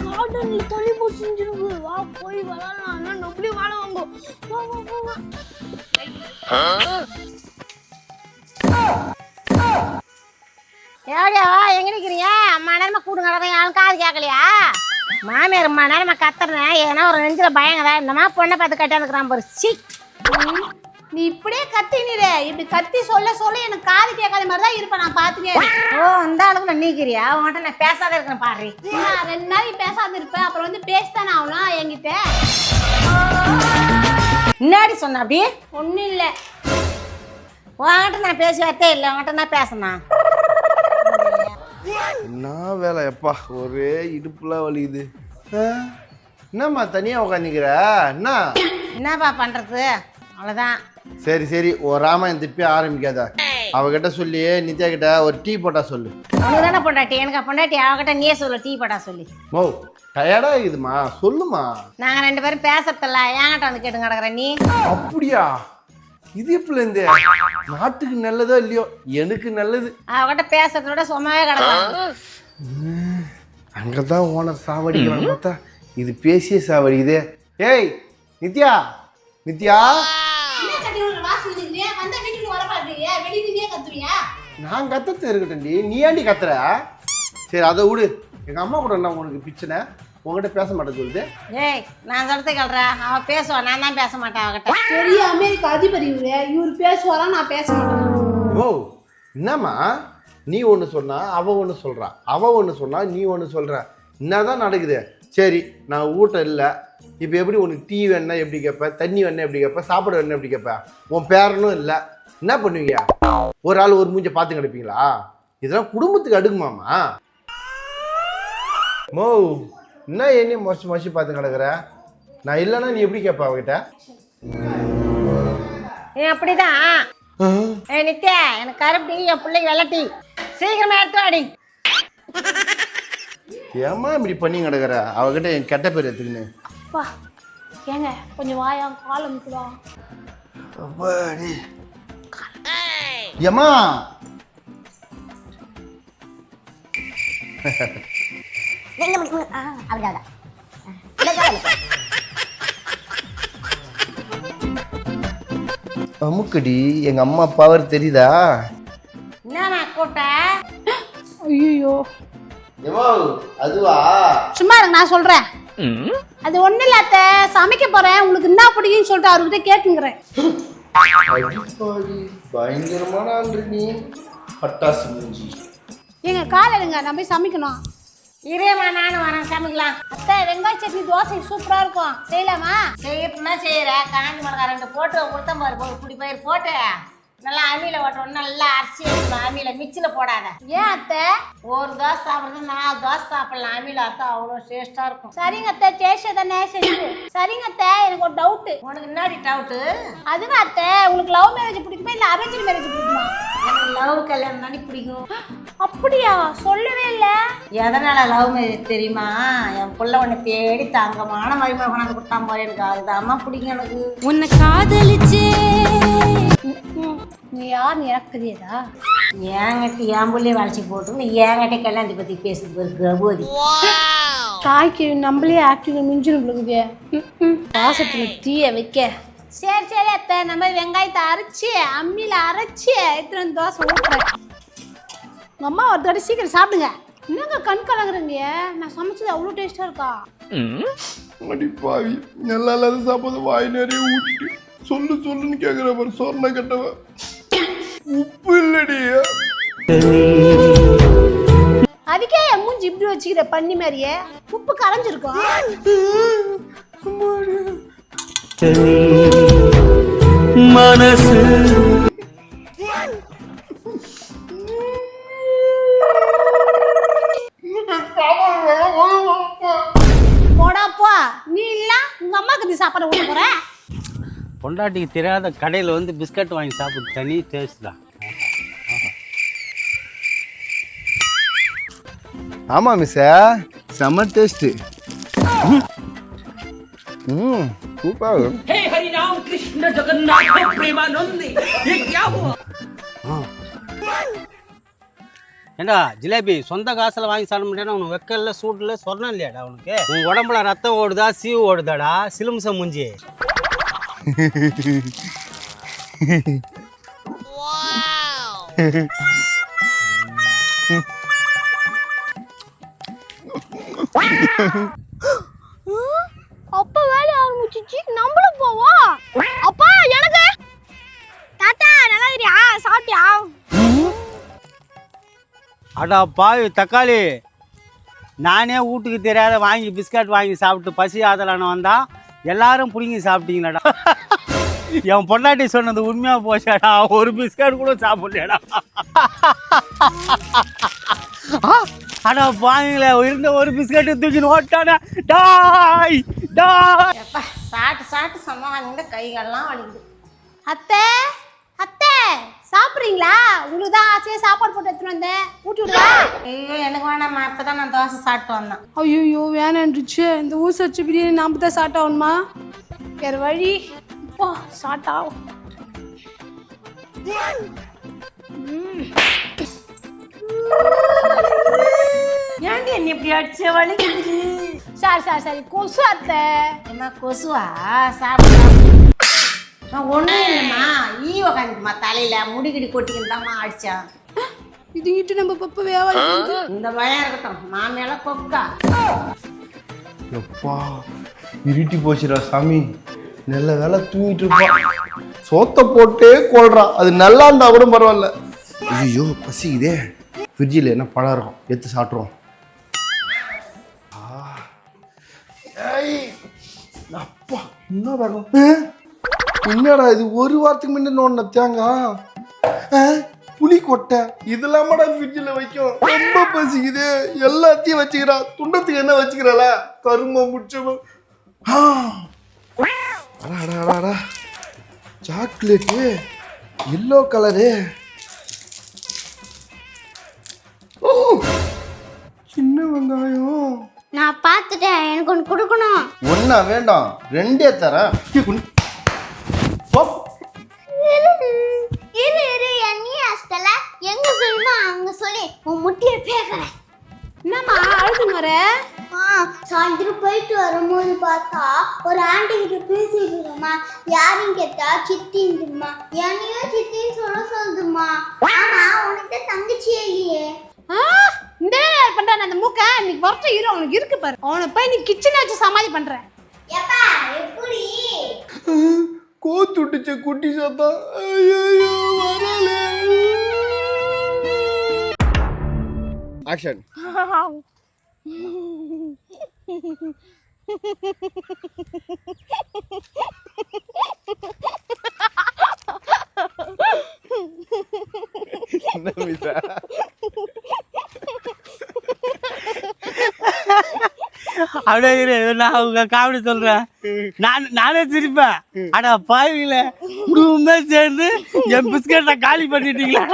கார்டன்ல தண்ணி போச்சுருக்கு. வா போய் விளையாடலாம். நான் நொப்படி வாழ வாங்கோ. வா வா வா வா. எவ்வளோ எங்க நிக்கிறீங்க? அம்மா நேரமா கூடுங்க, யாரும் காது கேட்கலையா? மாமியார் அம்மா நேரமா கத்துறேன், ஏன்னா ஒரு நெஞ்சில பயங்கதா இந்தமா பொண்ணை பார்த்து கட்டியாந்துக்கிறான் பாரு. சி, நீ இப்படியே கத்தினிரே, இப்படி கத்தி சொல்ல சொல்ல எனக்கு காது கேட்காத மாதிரி தான் இருப்பேன். நான் பாத்துக்கே. ஓ இந்த அளவுக்கு நான் நீக்கிறியா? உன்கிட்ட நான் பேசாத இருக்கேன் பாரு. நான் 2 நாளைக்கு பேசாத இருப்பேன், அப்புறம் வந்து பேசித்தானே ஆகணும் என்கிட்ட. முன்னாடி சொன்ன அப்படி ஒன்றும் இல்லை. உன்கிட்ட நான் பேசி வரத்தே இல்லை, உன்கிட்ட நான் பேசினேன். என்ன வேலை எப்பா, ஒரே இடுப்புலாம் வலிக்குது. என்னம்மா தனியா உட்காந்துக்கிற? என்னப்பா பண்றது, அவ்வளோதான். சரி சரி, ஒரு ராமாயணம் திருப்பி ஆரம்பிக்காத. அவகிட்ட சொல்லி நித்யா கிட்ட ஒரு டீ போட்டா சொல்லு. உனக்கு தானே பொண்டாட்டி, எனக்கு பொண்டாட்டி. அவகிட்ட நீயே சொல்லு டீ போட்டா சொல்லி. மோ டயர்டா இருக்குதுமா, சொல்லுமா. நாங்கள் 2 பேரும் பேசறதில்ல, என்கிட்ட வந்து கேட்டு கிடக்குற நீ. அப்படியா? இது எப்பல இருந்து? நாட்டுக்கு நல்லதோ இல்லையோ, எனக்கு நல்லது. அவகிட்ட பேசுறதோட சும்மாவே கிடக்குறாங்க. அங்கதான் ஓனர் சாவடிக்கிறான் பார்த்தா இது பேசிய சாவடிக்குதே. ஏய் நித்யா, நித்யா. நான் கத்தத்தை இருக்கட்டும், நீ ஏண்டி கத்துற? சரி அதை விடு. எங்க அம்மா கூட என்ன உனக்கு பிரச்சனை? உங்ககிட்ட பேச மாட்டேன் சொல்லுது. ஏய் நான் சொல்றது கேள்றேன், அவ பேசுவா, நான் தான் பேச மாட்டேன் அவகிட்ட. பெரிய அமெரிக்கா அதிபதி இவர் பேசுவாரா, நான் பேச மாட்டேன். ஓ என்னம்மா, நீ ஒன்று சொன்னா அவ ஒன்று சொல்றா, அவ ஒன்று சொன்னா நீ ஒன்று சொல்ற. என்னதான் நடக்குது? சரி நான் ஊட்டம் இல்லை, இப்போ எப்படி உனக்கு டீ வேணா எப்படி கேட்ப, தண்ணி வேணா எப்படி கேட்ப, சாப்பாடு வேணா எப்படி கேட்ப? உன் பேரனும் இல்லை, என்ன பண்ணுவீங்க? ஒரு ஆள் ஒரு மூஞ்ச பார்த்து கிடப்பீங்களா? இதெல்லாம் குடும்பத்துக்கு அடுக்குமாமா? மோ என்ன என்ன மொச்சு மொச்சு பார்த்து கிடக்குற? நான் இல்லைன்னா நீ எப்படி கேட்ப அவகிட்ட? அப்படிதான். ஏ நித்யா, எனக்கு கருப்பு டீ, என் பிள்ளைக்கு வெள்ளை டீ, சீக்கிரமா எடுத்து வாடி. ஏமா இப்படி பண்ணி கிடக்குற? அவகிட்ட என் கெட்ட பேர் எடுத்துக்கின்னு. ஏங்க கொஞ்சம் வாயா, கால் அமுக்குதா. ஏமா அமுக்கடி, எங்க அம்மா பவர் தெரியுதா? என்ன கூட்ட? ஐயோ அதுவா? சும்மா இருங்க, நான் சொல்றேன். அது ஒண்ணு இல்ல அத்தை, சமைக்க போறேன், உங்களுக்கு என்ன பிடிக்குன்னு சொல்லிட்டு அவர்கிட்ட கேட்டுங்கிறேன். பயங்கரமான ஆண்டு நீ, பட்டாசு மூஞ்சி. எங்க கால் எடுங்க, நான் போய் சமைக்கணும். இரேமா நானும் வரேன், சமைக்கலாம். அத்தை வெங்காய சட்னி தோசை சூப்பரா இருக்கும், செய்யலாமா? செய்யணும்னா செய்யற. காஞ்சி மிளகா 2 போட்டு உளுத்தம் பருப்பு ஒரு குடி பயிர் போட்டு நல்லா அம்மியில ஓட்டணும். நல்லா அரிசி எடுக்கணும், அம்மியில மிச்சில போடாத. ஏன் அத்தை? ஒரு தோசை சாப்பிடுறது 4 தோசை சாப்பிடலாம். அம்மியில அத்தை அவ்வளோ டேஸ்டா இருக்கும். சரிங்க அத்தை, டேஸ்ட் தானே செஞ்சு. சரிங்க அத்தை, எனக்கு ஒரு டவுட். உனக்கு என்னடி டவுட்டு? அதுங்க அத்தை, உங்களுக்கு லவ் மேரேஜ் பிடிக்குமா இல்ல அரேஞ்ச் மேரேஜ் பிடிக்குமா? எனக்கு லவ் கல்யாணம் தானே பிடிக்கும். அப்படியா? சொல்லவே இல்ல. எதனால லவ் மேரேஜ் தெரியுமா? என் புள்ள உன்னை தேடி தங்கமான மருமகளை கொண்டாந்து கொடுத்தான் போல, எனக்கு அதுதாம்மா பிடிக்கும். எனக்கு உன்னை காதலிச்சே. நீ யார்? நீ எனக்கு தெரியாதா? ஏங்கட்டி என் புள்ளைய வளைச்சி போட்டு நீ ஏங்கட்டே கல்யாணத்தை பத்தி பேசுறது ஒரு கபோதி. தாய்க்கு நம்மளே ஆக்டிவ் மிஞ்சிடும் உங்களுக்கு. பாசத்துல தீய வைக்க. சரி சரி அத்தை, நம்ம வெங்காயத்தை அரைச்சி அம்மியில அரைச்சி எடுத்துட்டு வந்து தோசை ஊட்டுறேன். உங்க அம்மா ஒரு தடவை சீக்கிரம் சாப்பிடுங்க. என்னங்க கண் கலங்குறீங்க? நான் சமைச்சது அவ்வளோ டேஸ்டா இருக்கா? அடிப்பாவி, நல்லா இல்லாத சாப்பாடு வாய் நிறைய ஊட்டிட்டு சொல்லு சொல்லுன்னு கேட்குற மாதிரி சொன்ன கட்டவ. உப்பு இல்லடி. அதுக்கே என் மூஞ்சி இப்படி வச்சுக்கிற பண்ணி மாதிரியே? உப்பு கரைஞ்சிருக்கும். மனசு போடாப்பா, நீ இல்ல உங்க அம்மாக்கு நீ சாப்பாடு ஊட்ட போற? பொண்டாட்டிக்கு தெரியாத கடையில் வந்து பிஸ்கட் வாங்கி சாப்பிட்டு தனி டேஸ்ட் தான். ஆமா மிஸ், செம்ம டேஸ்ட். சூப்பர். हे हरि राम कृष्ण जगन्नाथ प्रेमानंद, ये क्या हुआ? ஏண்டா ஜிலேபி சொந்த காசில் வாங்கி சாப்பிட முடியாது உனக்கு வெக்கல்ல சூட்டில் சொர்ணம் இல்லையாடா உனக்கு உன் உடம்புல ரத்தம் ஓடுதா சீவு ஓடுதாடா சிலும்சம் மூஞ்சி அப்பா வேலை ஆரம்பிச்சிச்சு நம்மளும் போவோம். அப்பா எனக்கு தாத்தா நல்லா இருக்கியா? சாப்பிட்டியா? அடா பாவி தக்காளி நானே வீட்டுக்கு தெரியாத வாங்கி பிஸ்கட் வாங்கி சாப்பிட்டு பசி ஆதலான வந்தா எல்லாரும் பிடிங்கி சாப்பிட்டீங்களாடா என் பொண்டாட்டி சொன்னது உண்மையா போச்சாடா ஒரு பிஸ்கட் கூட சாப்பிடலடா அடா பாவீங்களே இருந்த ஒரு பிஸ்கட் தூக்கின்னு ஓட்டாடா டாய் டாய் எப்பா சாப்பிட்டு சாப்பிட்டு சம்மா வாங்கிட்டு கைகள்லாம் வலிக்குது. அத்தை அத்தை சாப்பிட்றீங்களா? உங்களுக்கு தான் ஆசையாக சாப்பாடு போட்டு எடுத்துட்டு வந்தேன். ஊட்டி விடுவா? ஐயோ எனக்கு வேணாம்மா, இப்பதான் நான் தோசை சாப்பிட்டு வந்தேன். ஐயோ வேணான்றுச்சு. இந்த ஊர் சச்சு பிரியாணி நாம தான் சாப்பிட்டாகணுமா? வேறு வழி இப்போ சாப்பிட்டாகும். ஏன்டி என்ன இப்படி அடிச்ச வலிக்குது? சரி கொசு அத்தை. என்ன கொசுவா? சாப்பிட்டு நான் ஒன்றும் இல்லைம்மா, ஈ உக்காந்துக்குமா தலையில முடிகிடி கொட்டிக்கிட்டாம்மா அடிச்சான். இது இட்டு நம்ம பப்ப வேவாய் இந்த பயம் இருக்கட்டும், மாமியால கொக்கா. எப்பா இருட்டி போச்சுடா சாமி. நல்ல வேலை தூங்கிட்டு இருப்பான். சோத்தை போட்டே கொள்றான். அது நல்லா இருந்தா கூட பரவாயில்ல. ஐயோ பசிக்குதே. ஃப்ரிட்ஜில் என்ன பழம் இருக்கும், எடுத்து சாப்பிட்ருவோம். அப்பா என்ன வேணும்? என்னடா இது ஒரு வாரத்துக்கு முன்னாடி நோண்ட தேங்காய் புளி கொட்டை இதெல்லாமடா ஃப்ரிட்ஜில் வைக்கும். ரொம்ப பசிக்குது. எல்லாத்தையும் வச்சுக்கிறா. துண்டத்துக்கு என்ன வச்சுக்கிறாளா? கரும முடிச்சவன். Chocolate yellow colour. சின்ன வெங்காயம் நான் பார்த்துட்டேன், எனக்கு ஒன்று கொடுக்கணும். ஒன்னா வேண்டாம், ரெண்டே தரேன். இரு என்னையே அஸ்தல எங்க சொல்லுமா அங்க சொல்லி உன் முட்டியை பேக்கிறேன். என்னம்மா அழுதுன்னு வர? சாயந்தரம் போயிட்டு வரும்போது பார்த்தா ஒரு ஆண்டி கிட்ட பேசிட்டு இருக்கோமா. யாரும் கேட்டா சித்தின்னுமா. என்னையும் சித்தின்னு சொல்லுதுமா. ஆமா உனக்கு தங்கச்சியே இல்லையே. இந்த வேலை பண்றான் அந்த மூக்க. இன்னைக்கு வரட்ட ஹீரோ அவனுக்கு இருக்கு பாரு. அவனை போய் நீ கிச்சனை வச்சு சமாதி பண்ற. எப்பா எப்படி கோத்து விட்டுச்ச குட்டி சத்தம். ஐயோ வரல. ஆக்ஷன். அப்படியே இரு, நான் உங்க காமெடி சொல்றேன். நானே சிரிப்பேன். அடா பாவிங்களே குடும்பமே சேர்ந்து என் பிஸ்கெட்டை காலி பண்ணிட்டீங்களா?